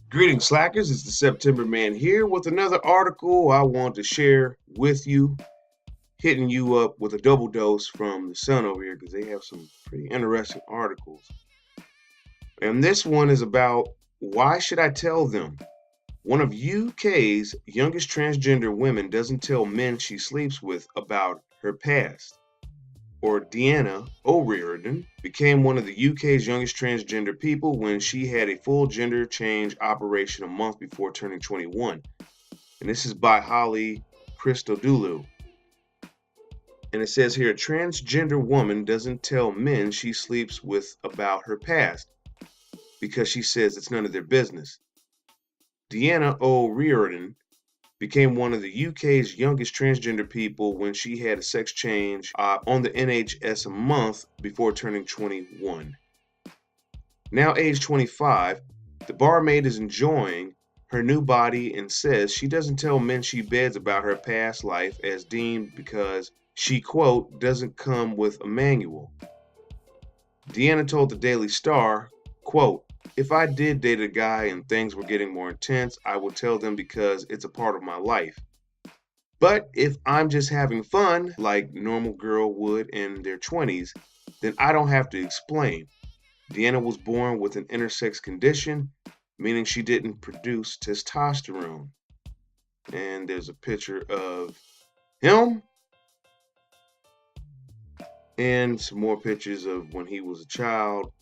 Greetings, Slackers. It's the September Man here with another article I want to share with you, hitting you up with a double dose from the Sun over here because they have some pretty interesting articles. And this one is about why should I tell them? One of UK's youngest transgender women doesn't tell men she sleeps with about her past. Or Deanna O'Riordan became one of the UK's youngest transgender people when she had a full gender change operation a month before turning 21. And this is by Holly Christodoulou. And it says here, a transgender woman doesn't tell men she sleeps with about her past because she says it's none of their business. Deanna O'Riordan became one of the UK's youngest transgender people when she had a sex change on the NHS a month before turning 21. Now aged 25, the barmaid is enjoying her new body and says she doesn't tell men she beds about her past life as deemed because she, quote, doesn't come with a manual. Deanna told the Daily Star, quote, if I did date a guy and things were getting more intense, I would tell them because it's a part of my life. But if I'm just having fun, like normal girl would in their 20s, then I don't have to explain. Deanna was born with an intersex condition, meaning she didn't produce testosterone. And there's a picture of him and some more pictures of when he was a child.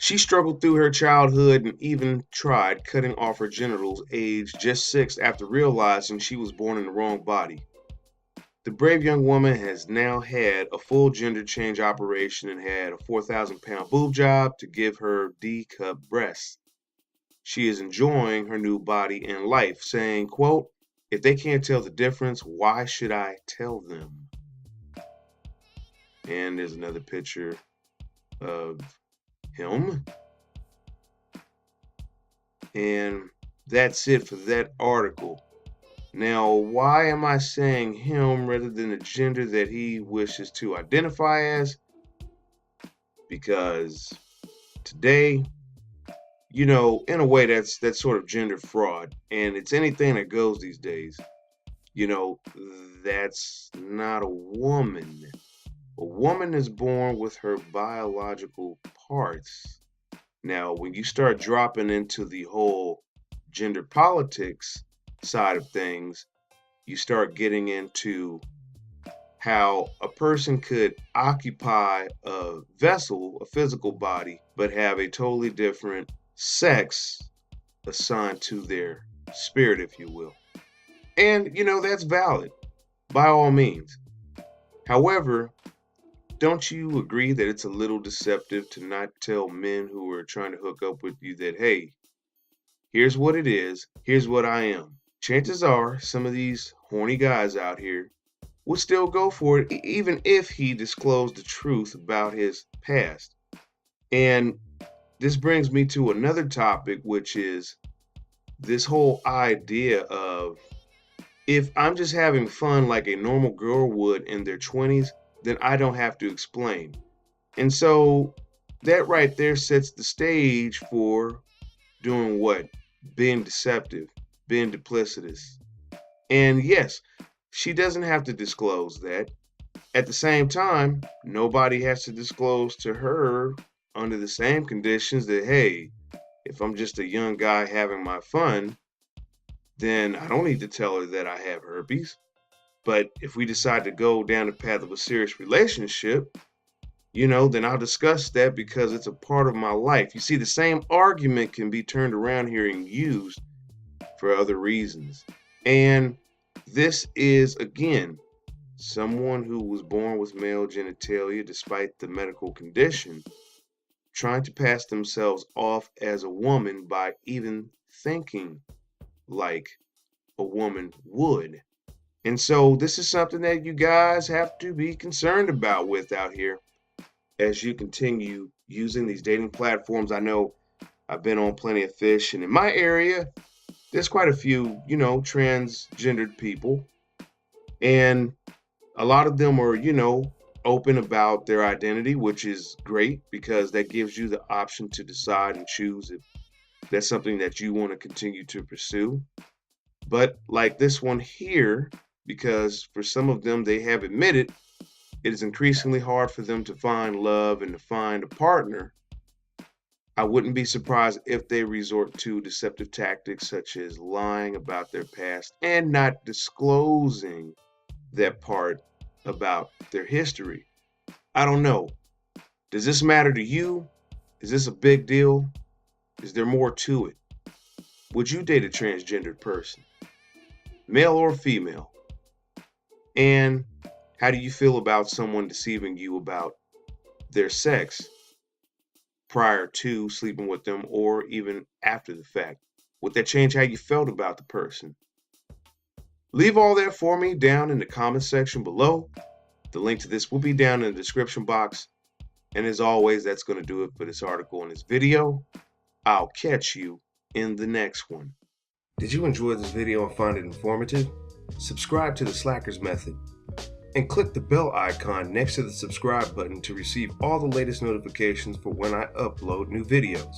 She struggled through her childhood and even tried cutting off her genitals aged just 6 after realizing she was born in the wrong body. The brave young woman has now had a full gender change operation and had a 4,000-pound boob job to give her D-cup breasts. She is enjoying her new body and life, saying, quote, if they can't tell the difference, why should I tell them? And there's another picture of him. And that's it for that article. Now, why am I saying him rather than the gender that he wishes to identify as? Because today, in a way that's sort of gender fraud, and it's anything that goes these days. That's not a woman. A woman is born with her biological parts. Now, when you start dropping into the whole gender politics side of things, you start getting into how a person could occupy a vessel, a physical body, but have a totally different sex assigned to their spirit, if you will. And, that's valid by all means. However, don't you agree that it's a little deceptive to not tell men who are trying to hook up with you that, hey, here's what it is, here's what I am? Chances are some of these horny guys out here would still go for it, even if he disclosed the truth about his past. And this brings me to another topic, which is this whole idea of if I'm just having fun like a normal girl would in their 20s, then I don't have to explain. And so that right there sets the stage for doing what? Being deceptive, being duplicitous. And yes, she doesn't have to disclose that. At the same time, nobody has to disclose to her under the same conditions that, hey, if I'm just a young guy having my fun, then I don't need to tell her that I have herpes. But if we decide to go down the path of a serious relationship, then I'll discuss that because it's a part of my life. You see, the same argument can be turned around here and used for other reasons. And this is, again, someone who was born with male genitalia despite the medical condition, trying to pass themselves off as a woman by even thinking like a woman would. And so this is something that you guys have to be concerned about with out here as you continue using these dating platforms. I know I've been on Plenty of Fish, and in my area, there's quite a few, transgendered people. And a lot of them are, open about their identity, which is great because that gives you the option to decide and choose if that's something that you want to continue to pursue. But like this one here, because for some of them, they have admitted it is increasingly hard for them to find love and to find a partner. I wouldn't be surprised if they resort to deceptive tactics such as lying about their past and not disclosing that part about their history. I don't know. Does this matter to you? Is this a big deal? Is there more to it? Would you date a transgendered person, male or female? And how do you feel about someone deceiving you about their sex prior to sleeping with them or even after the fact? Would that change how you felt about the person? Leave all that for me down in the comment section below. The link to this will be down in the description box. And as always, that's going to do it for this article and this video. I'll catch you in the next one. Did you enjoy this video and find it informative? Subscribe to the Slackers Method and click the bell icon next to the subscribe button to receive all the latest notifications for when I upload new videos.